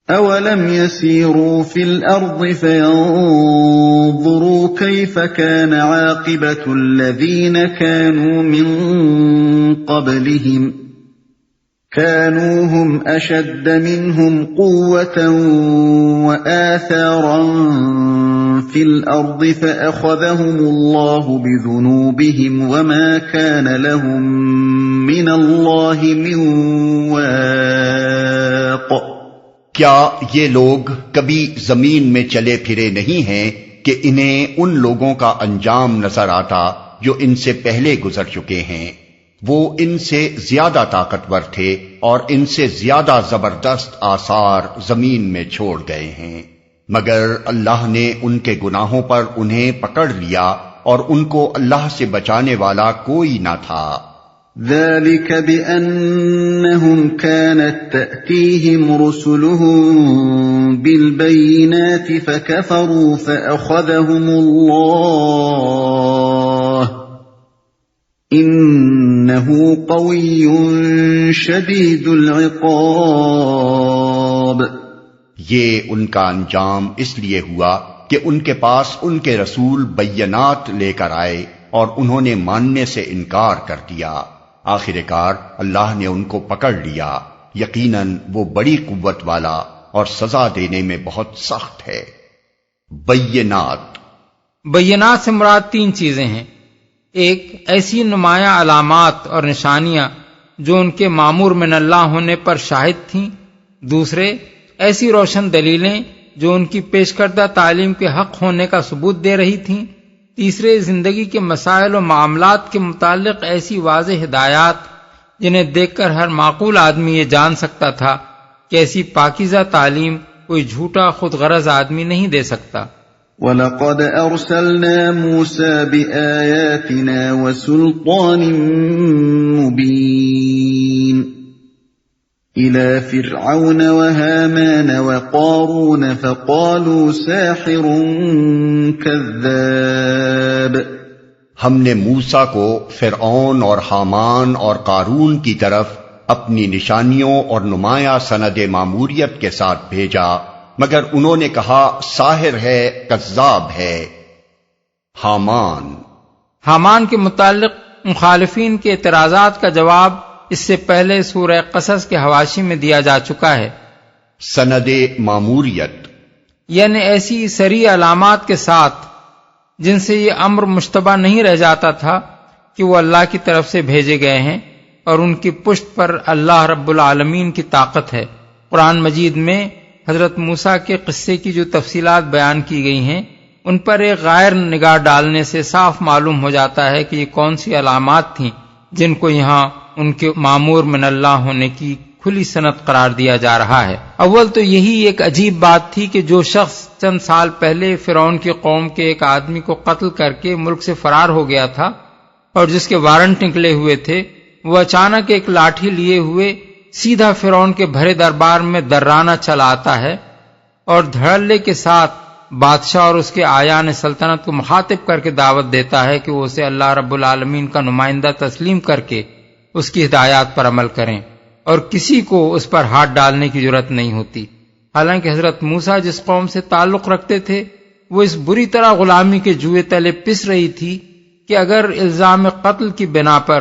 أَوَلَمْ يَسِيرُوا فِي الْأَرْضِ فَيَنظُرُوا كَيْفَ كَانَ عَاقِبَةُ الَّذِينَ كَانُوا مِن قَبْلِهِمْ كَانُوا هُمْ أَشَدَّ مِنْهُمْ قُوَّةً وَآثَارًا فِي الْأَرْضِ فَأَخَذَهُمُ اللَّهُ بِذُنُوبِهِمْ وَمَا كَانَ لَهُم مِّنَ اللَّهِ مِن وَاقٍ۔ کیا یہ لوگ کبھی زمین میں چلے پھرے نہیں ہیں کہ انہیں ان لوگوں کا انجام نظر آتا جو ان سے پہلے گزر چکے ہیں؟ وہ ان سے زیادہ طاقتور تھے اور ان سے زیادہ زبردست آثار زمین میں چھوڑ گئے ہیں، مگر اللہ نے ان کے گناہوں پر انہیں پکڑ لیا اور ان کو اللہ سے بچانے والا کوئی نہ تھا۔ ذَلِكَ بِأَنَّهُمْ كَانَتْ تَأْتِيهِمْ رُسُلُهُم بِالْبَيِّنَاتِ فَكَفَرُوا فَأَخَذَهُمُ اللَّهُ إِنَّهُ قَوِيٌّ شَدِيدُ الْعِقَابِ۔ یہ ان کا انجام اس لیے ہوا کہ ان کے پاس ان کے رسول بینات لے کر آئے اور انہوں نے ماننے سے انکار کر دیا، آخر کار اللہ نے ان کو پکڑ لیا، یقیناً وہ بڑی قوت والا اور سزا دینے میں بہت سخت ہے۔ بینات سے مراد 3 چیزیں ہیں۔ ایک، ایسی نمایاں علامات اور نشانیاں جو ان کے مامور من اللہ ہونے پر شاہد تھیں۔ دوسرے، ایسی روشن دلیلیں جو ان کی پیش کردہ تعلیم کے حق ہونے کا ثبوت دے رہی تھیں۔ تیسرے، زندگی کے مسائل و معاملات کے متعلق ایسی واضح ہدایات جنہیں دیکھ کر ہر معقول آدمی یہ جان سکتا تھا کہ ایسی پاکیزہ تعلیم کوئی جھوٹا خود غرض آدمی نہیں دے سکتا۔ وَلَقَدْ أَرْسَلْنَا مُوسَى بِآيَاتِنَا وَسُلْطَانٍ مُبِينٍ إِلَى فِرْعَوْنَ وَهَامَانَ وَقَارُونَ فَقَالُوا سَاحِرٌ كَذَّابٌ۔ ہم نے موسیٰ کو فرعون اور حامان اور قارون کی طرف اپنی نشانیوں اور نمایاں سند ماموریت کے ساتھ بھیجا، مگر انہوں نے کہا ساحر ہے، کذاب ہے۔ حامان کے متعلق مخالفین کے اعتراضات کا جواب اس سے پہلے سورہ قصص کے حواشی میں دیا جا چکا ہے۔ سند ماموریت یعنی ایسی صریح علامات کے ساتھ جن سے یہ امر مشتبہ نہیں رہ جاتا تھا کہ وہ اللہ کی طرف سے بھیجے گئے ہیں اور ان کی پشت پر اللہ رب العالمین کی طاقت ہے۔ قرآن مجید میں حضرت موسیٰ کے قصے کی جو تفصیلات بیان کی گئی ہیں ان پر ایک غائر نگاہ ڈالنے سے صاف معلوم ہو جاتا ہے کہ یہ کون سی علامات تھیں جن کو یہاں ان کے مامور من اللہ ہونے کی کھلی صنعت قرار دیا جا رہا ہے۔ اول تو یہی ایک عجیب بات تھی کہ جو شخص چند سال پہلے فرعون کی قوم کے ایک آدمی کو قتل کر کے ملک سے فرار ہو گیا تھا اور جس کے وارنٹ نکلے ہوئے تھے، وہ اچانک ایک لاٹھی لیے ہوئے سیدھا فرعون کے بھرے دربار میں درانہ چلا آتا ہے اور دھڑلے کے ساتھ بادشاہ اور اس کے آیان سلطنت کو مخاطب کر کے دعوت دیتا ہے کہ وہ اسے اللہ رب العالمین کا نمائندہ تسلیم کر کے اس کی ہدایات پر عمل کریں، اور کسی کو اس پر ہاتھ ڈالنے کی جرات نہیں ہوتی۔ حالانکہ حضرت موسیٰ جس قوم سے تعلق رکھتے تھے وہ اس بری طرح غلامی کے جوئے تلے پس رہی تھی کہ اگر الزام قتل کی بنا پر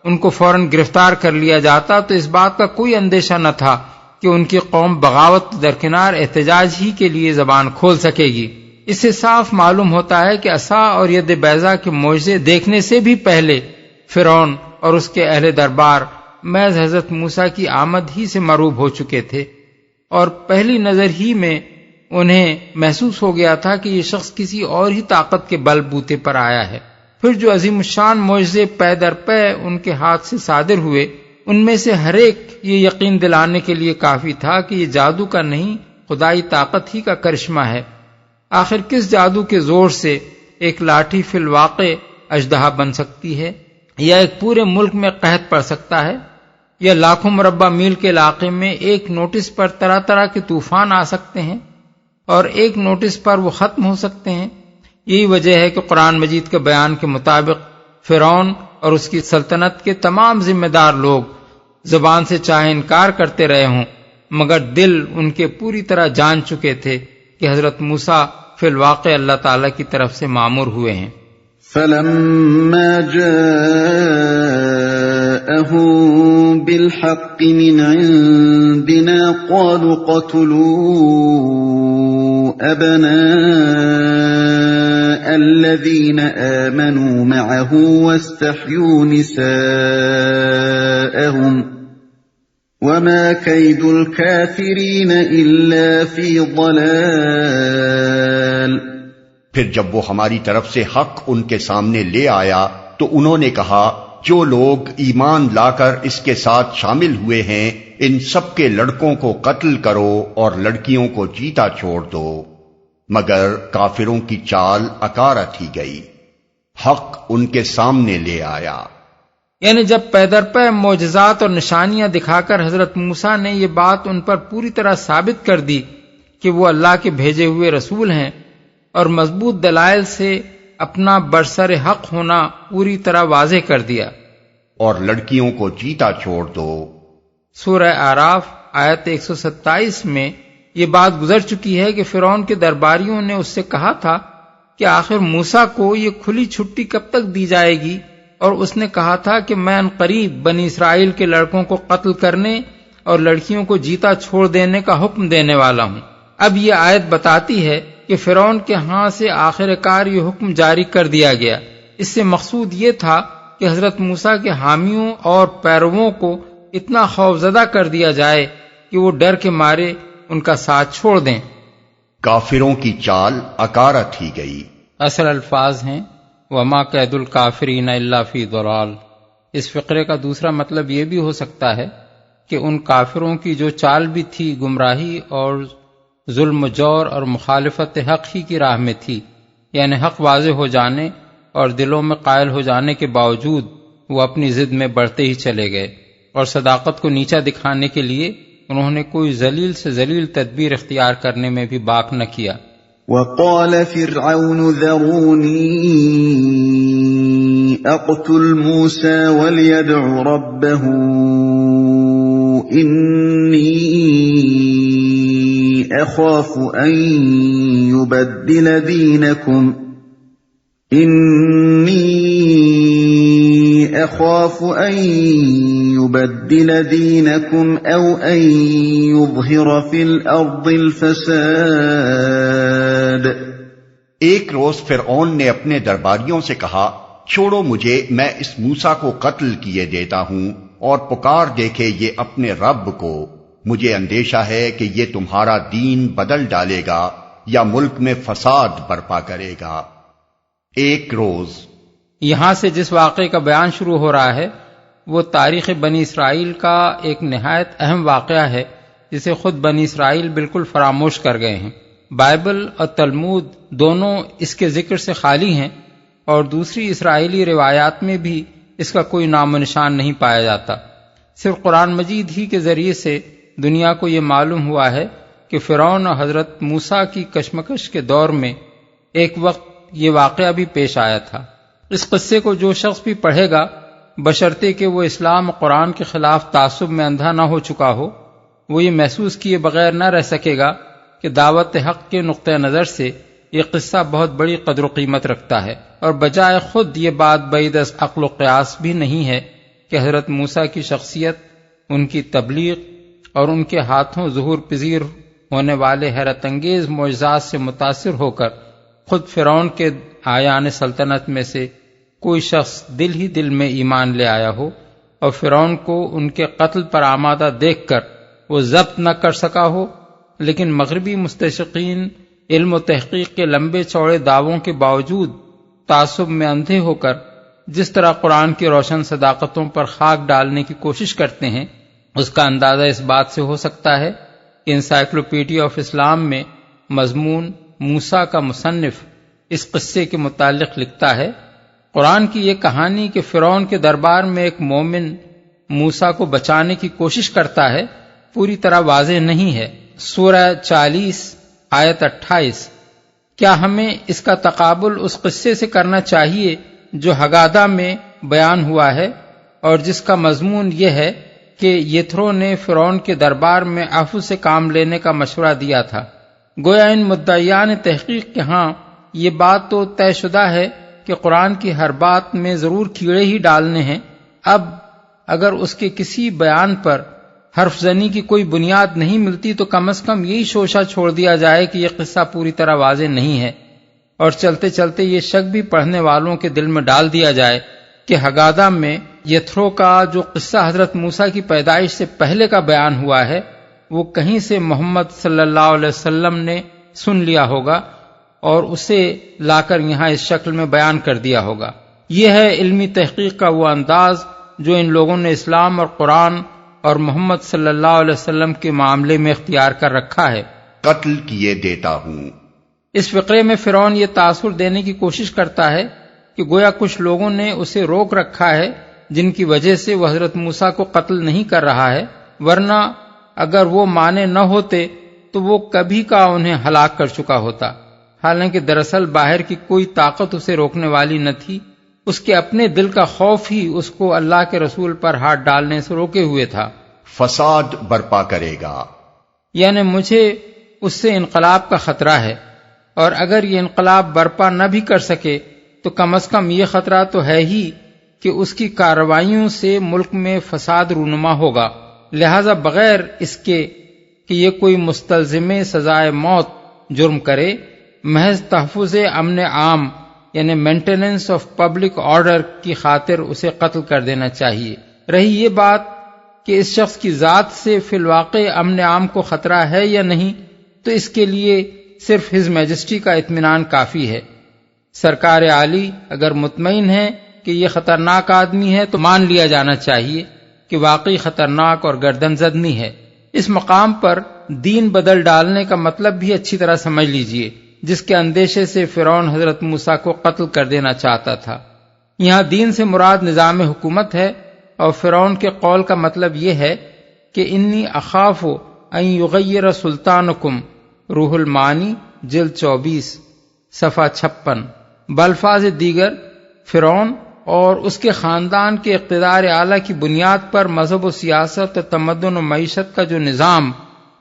ان کو فوراً گرفتار کر لیا جاتا تو اس بات کا کوئی اندیشہ نہ تھا کہ ان کی قوم بغاوت درکنار احتجاج ہی کے لیے زبان کھول سکے گی۔ اس سے صاف معلوم ہوتا ہے کہ عصا اور ید بیضا کے معجزے دیکھنے سے بھی پہلے فرعون اور اس کے اہل دربار محض حضرت موسیٰ کی آمد ہی سے مروب ہو چکے تھے، اور پہلی نظر ہی میں انہیں محسوس ہو گیا تھا کہ یہ شخص کسی اور ہی طاقت کے بل بوتے پر آیا ہے۔ پھر جو عظیم الشان معجزے پے در پے ان کے ہاتھ سے صادر ہوئے ان میں سے ہر ایک یہ یقین دلانے کے لیے کافی تھا کہ یہ جادو کا نہیں خدائی طاقت ہی کا کرشمہ ہے۔ آخر کس جادو کے زور سے ایک لاٹھی فی الواقع اژدہا بن سکتی ہے، یا ایک پورے ملک میں قحط پڑ سکتا ہے، یا لاکھوں مربع میل کے علاقے میں ایک نوٹس پر طرح طرح کے طوفان آ سکتے ہیں اور ایک نوٹس پر وہ ختم ہو سکتے ہیں۔ یہی وجہ ہے کہ قرآن مجید کے بیان کے مطابق فرعون اور اس کی سلطنت کے تمام ذمہ دار لوگ زبان سے چاہے انکار کرتے رہے ہوں مگر دل ان کے پوری طرح جان چکے تھے کہ حضرت موسیٰ فی الواقع اللہ تعالیٰ کی طرف سے مامور ہوئے ہیں۔ فَلَمَّا جَاءَهُم بِالْحَقِّ مِنْ عِندِنَا قَالُوا اقْتُلُوا أَبْنَاءَ الَّذِينَ آمَنُوا مَعَهُ وَاسْتَحْيُوا نِسَاءَهُمْ وَمَا كَيْدُ الْكَافِرِينَ إِلَّا فِي ضَلَالٍ۔ پھر جب وہ ہماری طرف سے حق ان کے سامنے لے آیا تو انہوں نے کہا جو لوگ ایمان لا کر اس کے ساتھ شامل ہوئے ہیں ان سب کے لڑکوں کو قتل کرو اور لڑکیوں کو جیتا چھوڑ دو، مگر کافروں کی چال اکارت ہی گئی، حق ان کے سامنے لے آیا۔ یعنی جب پے در پے معجزات اور نشانیاں دکھا کر حضرت موسیٰ نے یہ بات ان پر پوری طرح ثابت کر دی کہ وہ اللہ کے بھیجے ہوئے رسول ہیں اور مضبوط دلائل سے اپنا برسر حق ہونا پوری طرح واضح کر دیا۔ اور لڑکیوں کو جیتا چھوڑ دو۔ سورہ اعراف آیت 127 میں یہ بات گزر چکی ہے کہ فرعون کے درباریوں نے اس سے کہا تھا کہ آخر موسیٰ کو یہ کھلی چھٹی کب تک دی جائے گی، اور اس نے کہا تھا کہ میں عنقریب بنی اسرائیل کے لڑکوں کو قتل کرنے اور لڑکیوں کو جیتا چھوڑ دینے کا حکم دینے والا ہوں۔ اب یہ آیت بتاتی ہے کہ فرعون کے ہاں سے آخر کار یہ حکم جاری کر دیا گیا۔ اس سے مقصود یہ تھا کہ حضرت موسیٰ کے حامیوں اور پیرووں کو اتنا خوفزدہ کر دیا جائے کہ وہ ڈر کے مارے ان کا ساتھ چھوڑ دیں۔ کافروں کی چال اکارت ہی گئی۔ اصل الفاظ ہیں وَمَا كَيْدُ الْكَافِرِينَ إِلَّا فِي ضَلَالٍ۔ اس فقرے کا دوسرا مطلب یہ بھی ہو سکتا ہے کہ ان کافروں کی جو چال بھی تھی گمراہی اور ظلم و جور اور مخالفت حق ہی کی راہ میں تھی، یعنی حق واضح ہو جانے اور دلوں میں قائل ہو جانے کے باوجود وہ اپنی ضد میں بڑھتے ہی چلے گئے، اور صداقت کو نیچا دکھانے کے لیے انہوں نے کوئی ذلیل سے ذلیل تدبیر اختیار کرنے میں بھی باک نہ کیا۔ وَقَالَ فِرْعَوْنُ ذَرُونِي أَقْتُلْ مُوسَى وَلْيَدْعُ رَبَّهُ إِنِّي أَخَافُ أَن يُبَدِّلَ دِينَكُمْ أَوْ أَن يُظْهِرَ فِي الْأَرْضِ الْفَسَادَ۔ ایک روز فرعون نے اپنے درباریوں سے کہا چھوڑو مجھے، میں اس موسیٰ کو قتل کیے دیتا ہوں اور پکار دیکھے یہ اپنے رب کو، مجھے اندیشہ ہے کہ یہ تمہارا دین بدل ڈالے گا یا ملک میں فساد برپا کرے گا۔ ایک روز یہاں سے جس واقعے کا بیان شروع ہو رہا ہے وہ تاریخ بنی اسرائیل کا ایک نہایت اہم واقعہ ہے جسے خود بنی اسرائیل بالکل فراموش کر گئے ہیں۔ بائبل اور تلمود دونوں اس کے ذکر سے خالی ہیں، اور دوسری اسرائیلی روایات میں بھی اس کا کوئی نام و نشان نہیں پایا جاتا۔ صرف قرآن مجید ہی کے ذریعے سے دنیا کو یہ معلوم ہوا ہے کہ فرعون اور حضرت موسیٰ کی کشمکش کے دور میں ایک وقت یہ واقعہ بھی پیش آیا تھا۔ اس قصے کو جو شخص بھی پڑھے گا بشرطے کہ وہ اسلام و قرآن کے خلاف تعصب میں اندھا نہ ہو چکا ہو، وہ یہ محسوس کیے بغیر نہ رہ سکے گا کہ دعوت حق کے نقطہ نظر سے یہ قصہ بہت بڑی قدر و قیمت رکھتا ہے، اور بجائے خود یہ بات بعید از عقل و قیاس بھی نہیں ہے کہ حضرت موسیٰ کی شخصیت، ان کی تبلیغ اور ان کے ہاتھوں ظہور پذیر ہونے والے حیرت انگیز معجزات سے متاثر ہو کر خود فرعون کے آیان سلطنت میں سے کوئی شخص دل ہی دل میں ایمان لے آیا ہو، اور فرعون کو ان کے قتل پر آمادہ دیکھ کر وہ ضبط نہ کر سکا ہو، لیکن مغربی مستشرقین علم و تحقیق کے لمبے چوڑے دعووں کے باوجود تعصب میں اندھے ہو کر جس طرح قرآن کی روشن صداقتوں پر خاک ڈالنے کی کوشش کرتے ہیں، اس کا اندازہ اس بات سے ہو سکتا ہے کہ انسائکلوپیڈیا آف اسلام میں مضمون موسیٰ کا مصنف اس قصے کے متعلق لکھتا ہے، قرآن کی یہ کہانی کہ فرعون کے دربار میں ایک مومن موسیٰ کو بچانے کی کوشش کرتا ہے پوری طرح واضح نہیں ہے۔ سورہ 40 آیت 28۔ کیا ہمیں اس کا تقابل اس قصے سے کرنا چاہیے جو ہگادہ میں بیان ہوا ہے اور جس کا مضمون یہ ہے کہ یتھرو نے فرعون کے دربار میں عفو سے کام لینے کا مشورہ دیا تھا۔ گویا ان مدعیان تحقیق کے ہاں یہ بات تو طے شدہ ہے کہ قرآن کی ہر بات میں ضرور کیڑے ہی ڈالنے ہیں۔ اب اگر اس کے کسی بیان پر حرف زنی کی کوئی بنیاد نہیں ملتی تو کم از کم یہی شوشہ چھوڑ دیا جائے کہ یہ قصہ پوری طرح واضح نہیں ہے، اور چلتے چلتے یہ شک بھی پڑھنے والوں کے دل میں ڈال دیا جائے کہ ہگادہ میں یتھرو کا جو قصہ حضرت موسیٰ کی پیدائش سے پہلے کا بیان ہوا ہے وہ کہیں سے محمد صلی اللہ علیہ وسلم نے سن لیا ہوگا اور اسے لا کر یہاں اس شکل میں بیان کر دیا ہوگا۔ یہ ہے علمی تحقیق کا وہ انداز جو ان لوگوں نے اسلام اور قرآن اور محمد صلی اللہ علیہ وسلم کے معاملے میں اختیار کر رکھا ہے۔ قتل کیے دیتا ہوں۔ اس فقرے میں فرعون یہ تاثر دینے کی کوشش کرتا ہے کہ گویا کچھ لوگوں نے اسے روک رکھا ہے جن کی وجہ سے وہ حضرت موسیٰ کو قتل نہیں کر رہا ہے، ورنہ اگر وہ مانے نہ ہوتے تو وہ کبھی کا انہیں ہلاک کر چکا ہوتا۔ حالانکہ دراصل باہر کی کوئی طاقت اسے روکنے والی نہ تھی، اس کے اپنے دل کا خوف ہی اس کو اللہ کے رسول پر ہاتھ ڈالنے سے روکے ہوئے تھا۔ فساد برپا کرے گا، یعنی مجھے اس سے انقلاب کا خطرہ ہے، اور اگر یہ انقلاب برپا نہ بھی کر سکے تو کم از کم یہ خطرہ تو ہے ہی کہ اس کی کارروائیوں سے ملک میں فساد رونما ہوگا۔ لہذا بغیر اس کے کہ یہ کوئی مستلزم سزائے موت جرم کرے، محض تحفظ امن عام یعنی مینٹیننس آف پبلک آرڈر کی خاطر اسے قتل کر دینا چاہیے۔ رہی یہ بات کہ اس شخص کی ذات سے فی الواقع امن عام کو خطرہ ہے یا نہیں، تو اس کے لیے صرف ہز میجسٹی کا اطمینان کافی ہے۔ سرکار عالی اگر مطمئن ہے کہ یہ خطرناک آدمی ہے تو مان لیا جانا چاہیے کہ واقعی خطرناک اور گردن زدنی ہے۔ اس مقام پر دین بدل ڈالنے کا مطلب بھی اچھی طرح سمجھ لیجئے، جس کے اندیشے سے فرعون حضرت موسیٰ کو قتل کر دینا چاہتا تھا۔ یہاں دین سے مراد نظام حکومت ہے، اور فرعون کے قول کا مطلب یہ ہے کہ انی اخاف ان یغیر سلطانکم، روح المعانی جلد 24 صفحہ 56۔ بالفاظ دیگر فرعون اور اس کے خاندان کے اقتدار اعلیٰ کی بنیاد پر مذہب و سیاست، تمدن و معیشت کا جو نظام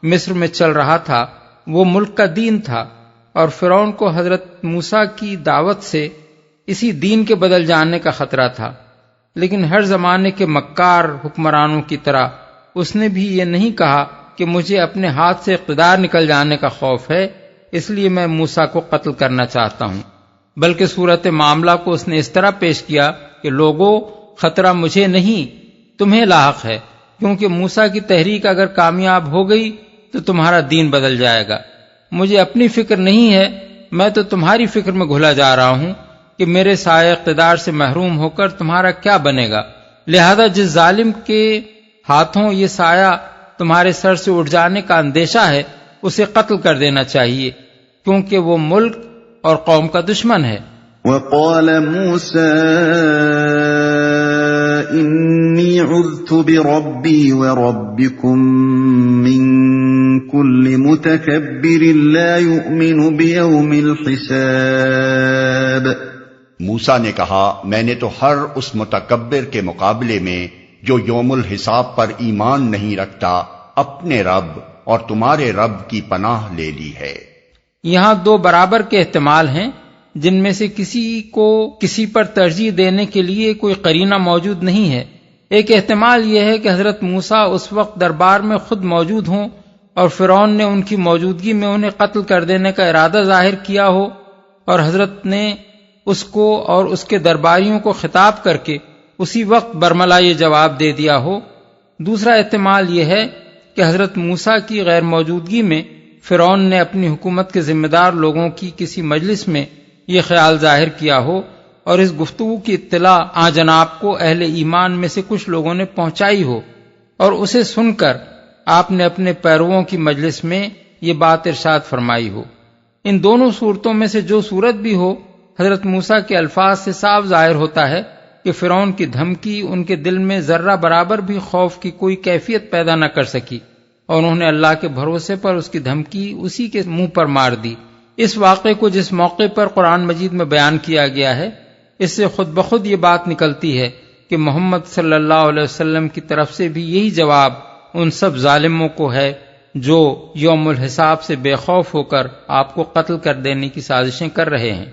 مصر میں چل رہا تھا وہ ملک کا دین تھا، اور فرعون کو حضرت موسیٰ کی دعوت سے اسی دین کے بدل جانے کا خطرہ تھا۔ لیکن ہر زمانے کے مکار حکمرانوں کی طرح اس نے بھی یہ نہیں کہا کہ مجھے اپنے ہاتھ سے اقتدار نکل جانے کا خوف ہے، اس لیے میں موسیٰ کو قتل کرنا چاہتا ہوں، بلکہ صورت معاملہ کو اس نے اس طرح پیش کیا کہ لوگوں، خطرہ مجھے نہیں تمہیں لاحق ہے، کیونکہ موسیٰ کی تحریک اگر کامیاب ہو گئی تو تمہارا دین بدل جائے گا۔ مجھے اپنی فکر نہیں ہے، میں تو تمہاری فکر میں گھلا جا رہا ہوں کہ میرے سائے اقتدار سے محروم ہو کر تمہارا کیا بنے گا۔ لہذا جس ظالم کے ہاتھوں یہ سایہ تمہارے سر سے اٹھ جانے کا اندیشہ ہے اسے قتل کر دینا چاہیے، کیونکہ وہ ملک اور قوم کا دشمن ہے۔ وقال موسى إني عذت بربي وربكم من كل متكبر لا يؤمن بيوم الحساب۔ موسیٰ نے کہا، میں نے تو ہر اس متکبر کے مقابلے میں جو یوم الحساب پر ایمان نہیں رکھتا اپنے رب اور تمہارے رب کی پناہ لے لی ہے۔ یہاں دو برابر کے احتمال ہیں جن میں سے کسی کو کسی پر ترجیح دینے کے لیے کوئی قرینہ موجود نہیں ہے۔ ایک احتمال یہ ہے کہ حضرت موسیٰ اس وقت دربار میں خود موجود ہوں اور فرعون نے ان کی موجودگی میں انہیں قتل کر دینے کا ارادہ ظاہر کیا ہو، اور حضرت نے اس کو اور اس کے درباریوں کو خطاب کر کے اسی وقت برملا یہ جواب دے دیا ہو۔ دوسرا احتمال یہ ہے کہ حضرت موسیٰ کی غیر موجودگی میں فرعون نے اپنی حکومت کے ذمہ دار لوگوں کی کسی مجلس میں یہ خیال ظاہر کیا ہو، اور اس گفتگو کی اطلاع آن جناب کو اہل ایمان میں سے کچھ لوگوں نے پہنچائی ہو، اور اسے سن کر آپ نے اپنے پیرووں کی مجلس میں یہ بات ارشاد فرمائی ہو۔ ان دونوں صورتوں میں سے جو صورت بھی ہو، حضرت موسیٰ کے الفاظ سے صاف ظاہر ہوتا ہے کہ فرعون کی دھمکی ان کے دل میں ذرہ برابر بھی خوف کی کوئی کیفیت پیدا نہ کر سکی، اور انہوں نے اللہ کے بھروسے پر اس کی دھمکی اسی کے منہ پر مار دی۔ اس واقعے کو جس موقع پر قرآن مجید میں بیان کیا گیا ہے، اس سے خود بخود یہ بات نکلتی ہے کہ محمد صلی اللہ علیہ وسلم کی طرف سے بھی یہی جواب ان سب ظالموں کو ہے جو یوم الحساب سے بے خوف ہو کر آپ کو قتل کر دینے کی سازشیں کر رہے ہیں۔